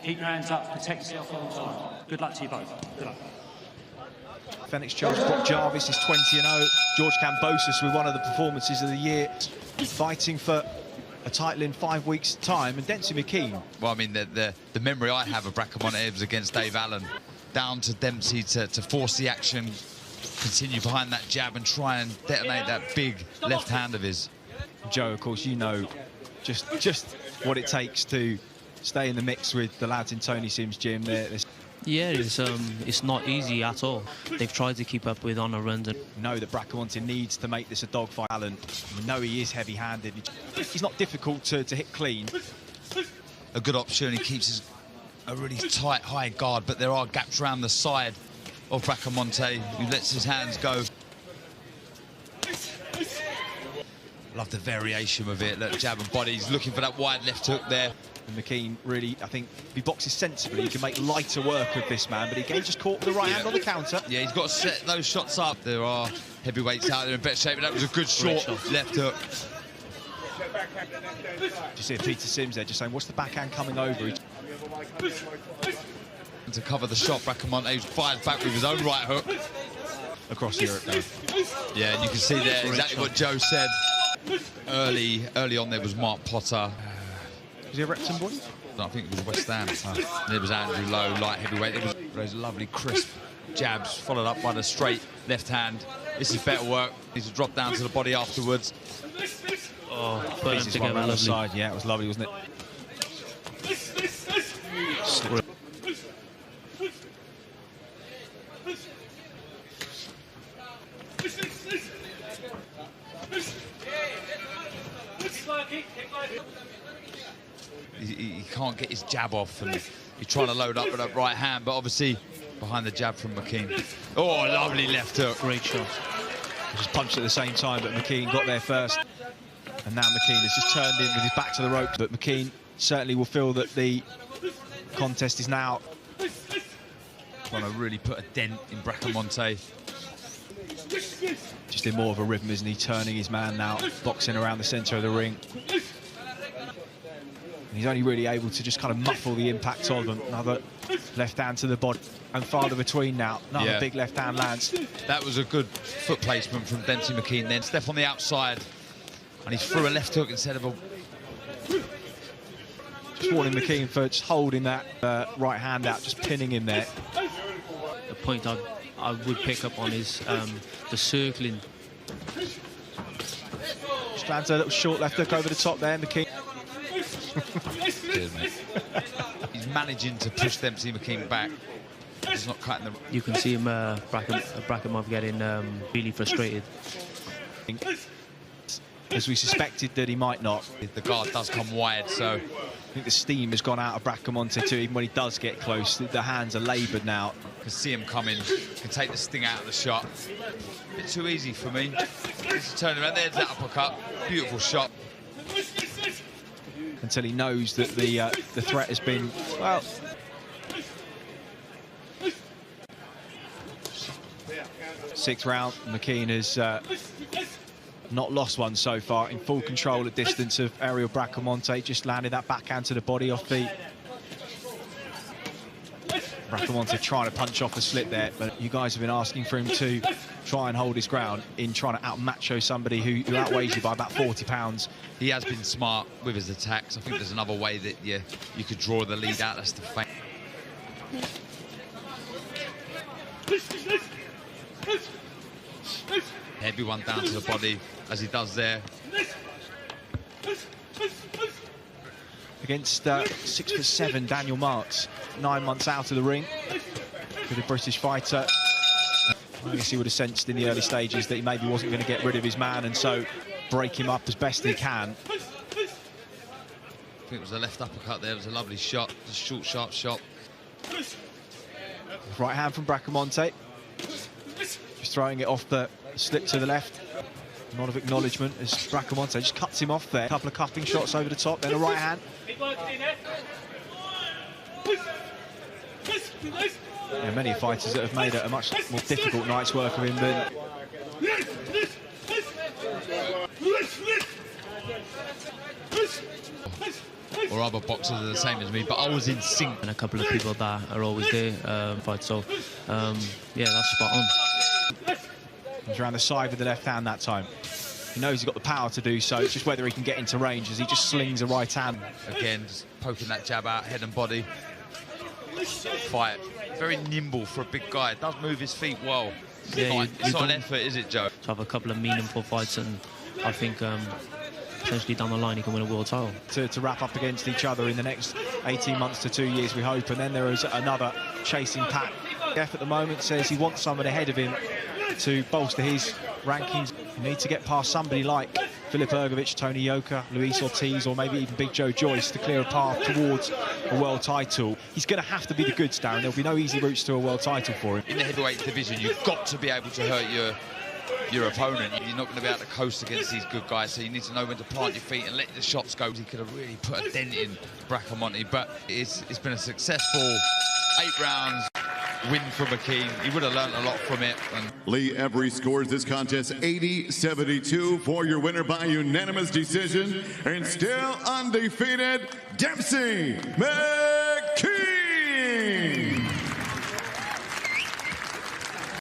Keep your hands up, protect yourself all the time. Good luck to you both. Good luck. Fenix Charles, Brock Jarvis is 20-0. George Kambosos with one of the performances of the year, fighting for a title in 5 weeks' time, and Demsey McKean. Well, I mean, the memory I have of Bracamonte was against Dave Allen. Down to Demsey to force the action, continue behind that jab and try and detonate that big left hand of his. Joe, of course, you know just what it takes to stay in the mix with the lads in Tony Sims' gym. Yeah, it's not easy at all. They've tried to keep up with Honor runs. We know that Bracamonte needs to make this a dogfight. Allen, we know he is heavy-handed. He's not difficult to hit clean. A good option. He keeps a really tight, high guard, but there are gaps around the side of Bracamonte, who lets his hands go. Love the variation of it. Look, jab and body. He's looking for that wide left hook there. And McKean really, I think, if he boxes sensibly, he can make lighter work of this man, but he again just caught with the right hand on the counter. Yeah, he's got to set those shots up. There are heavyweights out there in better shape, but that was a good short left hook. You see Peter Sims there just saying, what's the backhand coming over? And to cover the shot, Bracamonte fires back with his own right hook. Across Europe now. Yeah, and you can see there exactly what Joe said. Early on there was Mark Potter. Was he a Repton boy? No, I think it was West Ham. And there was Andrew Lowe, light heavyweight. There was those lovely crisp jabs followed up by the straight left hand. This is better work. Needs to drop down to the body afterwards. Oh, put them together, on the lovely. side. Yeah, it was lovely, wasn't it? He can't get his jab off, and he's trying to load up with that right hand, but obviously behind the jab from McKean. Oh, lovely left hook. Great shot. He just punched at the same time, but McKean got there first. And now McKean has just turned in with his back to the rope. But McKean certainly will feel that the contest is now Trying to really put a dent in Bracamonte. just in more of a rhythm, isn't he? Turning his man now, boxing around the centre of the ring. And he's only really able to just kind of muffle the impact of them. Another left hand to the body and farther between now. Another big left hand lands. That was a good foot placement from Demsey McKean then. Step on the outside, and he threw a left hook instead of a... Just warning McKean for just holding that right hand out, just pinning him there. The point I would pick up on is the circling. Just lands a little short left hook over the top there, McKean. Cheers, mate. He's managing to push Demsey McKean back. He's not cutting the... You can see him, Bracamonte getting really frustrated. As we suspected that he might not. The guard does come wide, so... I think the steam has gone out of Bracamonte too, even when he does get close. The hands are laboured now. Can see him coming, can take the sting out of the shot. A bit too easy for me. Just turn around, there's that uppercut. Beautiful shot. Until he knows that the threat has been, well... Sixth round, McKean has not lost one so far, in full control at distance of Ariel Bracamonte. Just landed that backhand to the body off the... Bracamonte trying to punch off the slip there, but you guys have been asking for him to try and hold his ground in trying to out-macho somebody who outweighs you by about 40 pounds. He has been smart with his attacks. I think there's another way that you could draw the lead out. That's the feint. Heavy one down to the body, as he does there. Against 6'7" Daniel Marks, 9 months out of the ring with a British fighter. I guess he would have sensed in the early stages that he maybe wasn't going to get rid of his man, and so break him up as best he can. I think it was a left uppercut there. It was a lovely shot, just short, sharp shot. Right hand from Bracamonte. Just throwing it off the slip to the left. A lot of acknowledgement as Bracamonte just cuts him off there. A couple of cupping shots over the top, then a right hand. Yeah, many fighters that have made it a much more difficult night's work of him than... or other boxers are the same as me, but I was in sync. And a couple of people that are always there fight. So yeah, that's spot on. He's around the side with the left hand that time. He knows he's got the power to do so. It's just whether he can get into range as he just slings a right hand. Again, just poking that jab out, head and body. Fight. Very nimble for a big guy. Does move his feet well. Yeah, It's not an effort, is it, Joe? To have a couple of meaningful fights, and I think potentially down the line he can win a world title. To wrap up against each other in the next 18 months to 2 years, we hope. And then there is another chasing pack. Jeff at the moment says he wants someone ahead of him to bolster his rankings. You need to get past somebody like Filip Ergovic, Tony Yoka, Luis Ortiz, or maybe even Big Joe Joyce to clear a path towards a world title. He's going to have to be the goods, Darren. There'll be no easy routes to a world title for him. In the heavyweight division, you've got to be able to hurt your opponent. You're not going to be able to coast against these good guys, so you need to know when to plant your feet and let the shots go. He could have really put a dent in Bracamonte, but it's been a successful 8 rounds win for McKean. He would have learned a lot from it. Lee Every scores this contest 80-72 for your winner by unanimous decision, and still undefeated, Demsey.